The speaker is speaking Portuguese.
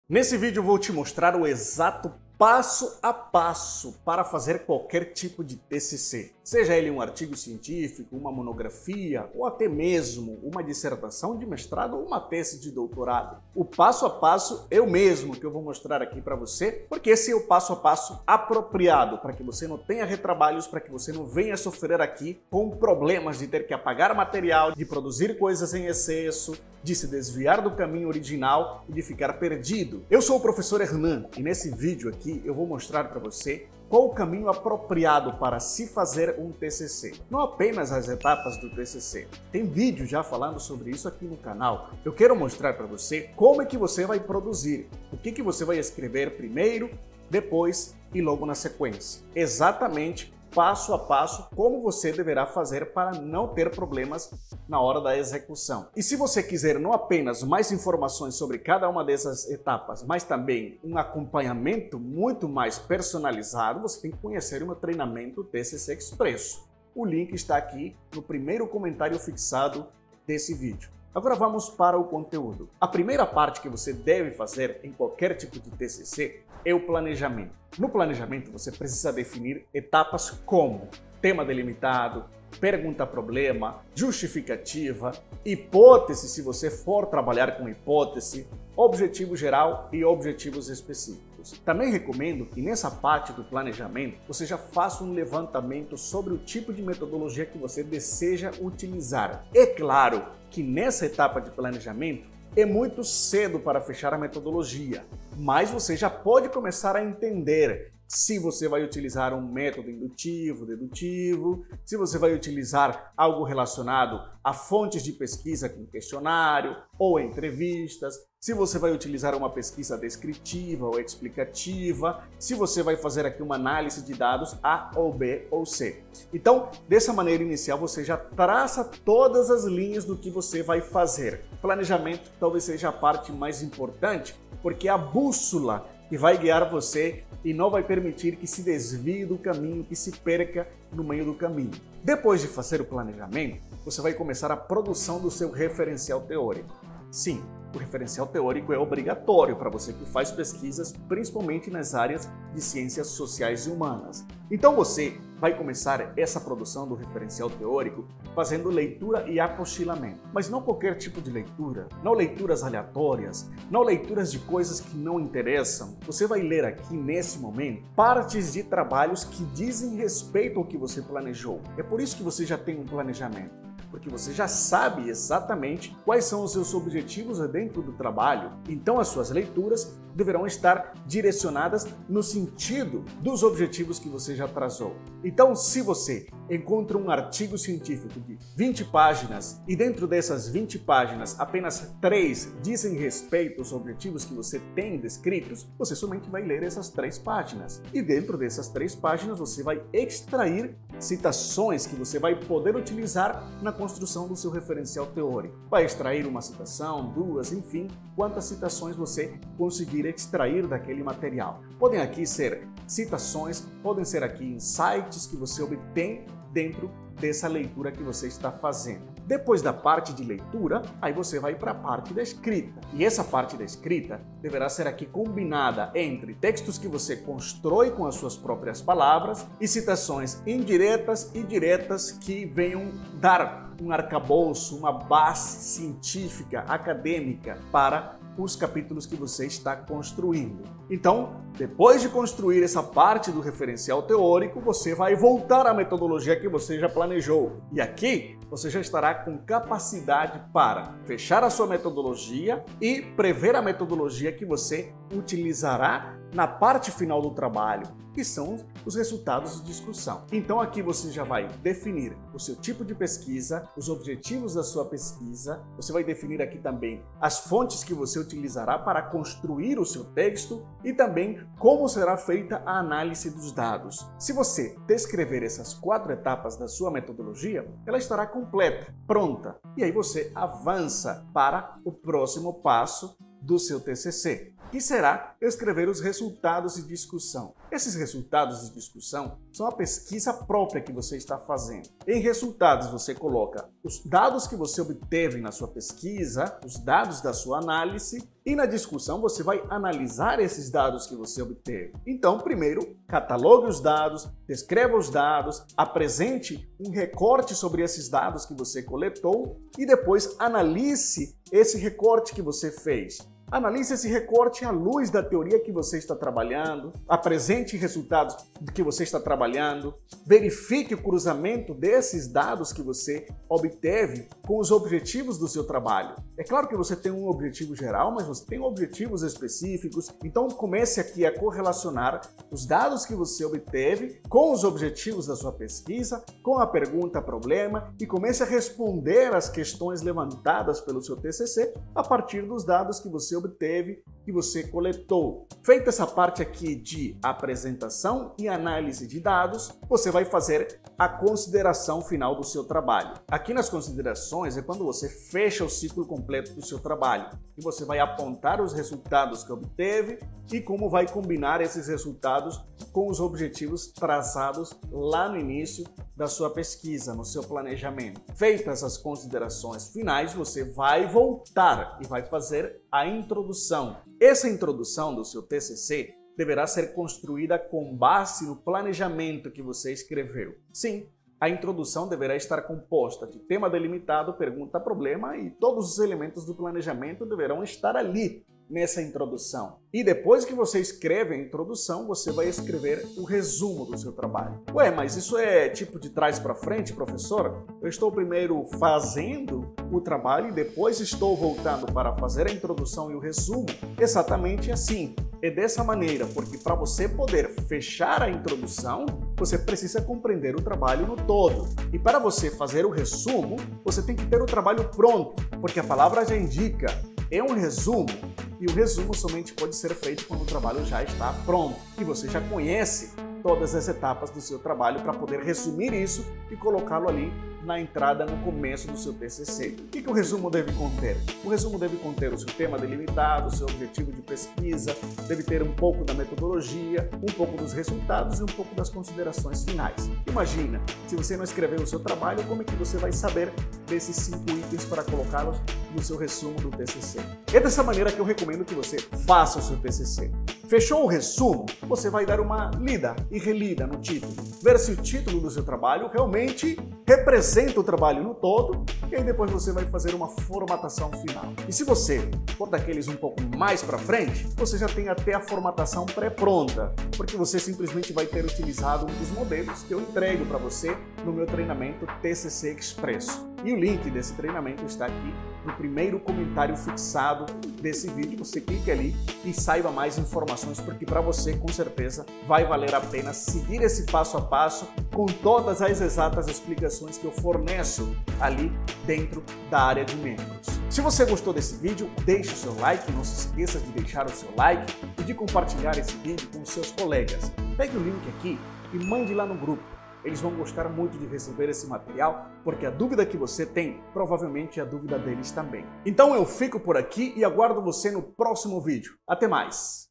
Nesse vídeo eu vou te mostrar o exato passo a passo para fazer qualquer tipo de TCC. Seja ele um artigo científico, uma monografia ou até mesmo uma dissertação de mestrado ou uma tese de doutorado. O passo a passo é o mesmo que eu vou mostrar aqui para você, porque esse é o passo a passo apropriado para que você não tenha retrabalhos, para que você não venha sofrer aqui com problemas de ter que apagar material, de produzir coisas em excesso, de se desviar do caminho original e de ficar perdido. Eu sou o professor Hernan e nesse vídeo aqui eu vou mostrar para você qual o caminho apropriado para se fazer um TCC. Não apenas as etapas do TCC. Tem vídeo já falando sobre isso aqui no canal. Eu quero mostrar para você como é que você vai produzir, o que você vai escrever primeiro, depois e logo na sequência. Exatamente passo a passo como você deverá fazer para não ter problemas na hora da execução. E se você quiser não apenas mais informações sobre cada uma dessas etapas, mas também um acompanhamento muito mais personalizado, você tem que conhecer o meu treinamento TCC Expresso. O link está aqui no primeiro comentário fixado desse vídeo. Agora vamos para o conteúdo. A primeira parte que você deve fazer em qualquer tipo de TCC é o planejamento. No planejamento você precisa definir etapas como tema delimitado, pergunta-problema, justificativa, hipótese se você for trabalhar com hipótese, objetivo geral e objetivos específicos. Também recomendo que nessa parte do planejamento você já faça um levantamento sobre o tipo de metodologia que você deseja utilizar. É claro que nessa etapa de planejamento é muito cedo para fechar a metodologia, mas você já pode começar a entender se você vai utilizar um método indutivo, dedutivo, se você vai utilizar algo relacionado a fontes de pesquisa como questionário ou entrevistas, se você vai utilizar uma pesquisa descritiva ou explicativa, se você vai fazer aqui uma análise de dados A ou B ou C. Então, dessa maneira inicial, você já traça todas as linhas do que você vai fazer. Planejamento talvez seja a parte mais importante, porque é a bússola que vai guiar você e não vai permitir que se desvie do caminho, que se perca no meio do caminho. Depois de fazer o planejamento, você vai começar a produção do seu referencial teórico. Sim, o referencial teórico é obrigatório para você que faz pesquisas, principalmente nas áreas de ciências sociais e humanas. Então você vai começar essa produção do referencial teórico fazendo leitura e apostilamento. Mas não qualquer tipo de leitura, não leituras aleatórias, não leituras de coisas que não interessam. Você vai ler aqui, nesse momento, partes de trabalhos que dizem respeito ao que você planejou. É por isso que você já tem um planejamento, porque você já sabe exatamente quais são os seus objetivos dentro do trabalho. Então as suas leituras deverão estar direcionadas no sentido dos objetivos que você já traçou. Então, se você encontra um artigo científico de 20 páginas e dentro dessas 20 páginas apenas 3 dizem respeito aos objetivos que você tem descritos, você somente vai ler essas 3 páginas. E dentro dessas 3 páginas você vai extrair citações que você vai poder utilizar na construção do seu referencial teórico. Vai extrair uma citação, 2, enfim, quantas citações você conseguir extrair daquele material. Podem aqui ser citações, podem ser aqui insights que você obtém dentro dessa leitura que você está fazendo. Depois da parte de leitura, aí você vai para a parte da escrita. E essa parte da escrita deverá ser aqui combinada entre textos que você constrói com as suas próprias palavras e citações indiretas e diretas que venham dar um arcabouço, uma base científica, acadêmica para os capítulos que você está construindo. Então, depois de construir essa parte do referencial teórico, você vai voltar à metodologia que você já planejou. E aqui, você já estará com capacidade para fechar a sua metodologia e prever a metodologia que você utilizará na parte final do trabalho, que são os resultados de discussão. Então aqui você já vai definir o seu tipo de pesquisa, os objetivos da sua pesquisa, você vai definir aqui também as fontes que você utilizará para construir o seu texto e também como será feita a análise dos dados. Se você descrever essas 4 etapas da sua metodologia, ela estará completa, pronta. E aí você avança para o próximo passo do seu TCC. que será escrever os resultados de discussão. Esses resultados de discussão são a pesquisa própria que você está fazendo. Em resultados você coloca os dados que você obteve na sua pesquisa, os dados da sua análise, e na discussão você vai analisar esses dados que você obteve. Então, primeiro, catalogue os dados, descreva os dados, apresente um recorte sobre esses dados que você coletou e depois analise esse recorte que você fez. Analise esse recorte à luz da teoria que você está trabalhando, apresente resultados do que você está trabalhando, verifique o cruzamento desses dados que você obteve com os objetivos do seu trabalho. É claro que você tem um objetivo geral, mas você tem objetivos específicos, então comece aqui a correlacionar os dados que você obteve com os objetivos da sua pesquisa, com a pergunta-problema e comece a responder às questões levantadas pelo seu TCC a partir dos dados que você obteve, que você coletou. Feita essa parte aqui de apresentação e análise de dados, você vai fazer a consideração final do seu trabalho. Aqui nas considerações é quando você fecha o ciclo completo do seu trabalho e você vai apontar os resultados que obteve e como vai combinar esses resultados com os objetivos traçados lá no início da sua pesquisa, no seu planejamento. Feitas as considerações finais, você vai voltar e vai fazer a introdução. Essa introdução do seu TCC deverá ser construída com base no planejamento que você escreveu. Sim, a introdução deverá estar composta de tema delimitado, pergunta, problema e todos os elementos do planejamento deverão estar ali nessa introdução. E depois que você escreve a introdução, você vai escrever o resumo do seu trabalho. Ué, mas isso é tipo de trás para frente, professor? Eu estou primeiro fazendo o trabalho e depois estou voltando para fazer a introdução e o resumo? Exatamente assim. É dessa maneira, porque para você poder fechar a introdução, você precisa compreender o trabalho no todo. E para você fazer o resumo, você tem que ter o trabalho pronto, porque a palavra já indica, é um resumo. E o resumo somente pode ser feito quando o trabalho já está pronto e você já conhece todas as etapas do seu trabalho para poder resumir isso e colocá-lo ali na entrada, no começo do seu TCC. O que o resumo deve conter? O resumo deve conter o seu tema delimitado, o seu objetivo de pesquisa, deve ter um pouco da metodologia, um pouco dos resultados e um pouco das considerações finais. Imagina, se você não escreveu o seu trabalho, como é que você vai saber desses 5 itens para colocá-los no seu resumo do TCC? É dessa maneira que eu recomendo que você faça o seu TCC. Fechou o resumo? Você vai dar uma lida e relida no título, ver se o título do seu trabalho realmente representa o trabalho no todo, e aí depois você vai fazer uma formatação final. E se você for daqueles um pouco mais para frente, você já tem até a formatação pré-pronta, porque você simplesmente vai ter utilizado um dos modelos que eu entrego para você no meu treinamento TCC Expresso. E o link desse treinamento está aqui no primeiro comentário fixado desse vídeo. Você clica ali e saiba mais informações, porque para você, com certeza, vai valer a pena seguir esse passo a passo com todas as exatas explicações que eu forneço ali dentro da área de membros. Se você gostou desse vídeo, deixe o seu like, não se esqueça de deixar o seu like e de compartilhar esse vídeo com seus colegas. Pegue o link aqui e mande lá no grupo. Eles vão gostar muito de receber esse material, porque a dúvida que você tem, provavelmente é a dúvida deles também. Então eu fico por aqui e aguardo você no próximo vídeo. Até mais!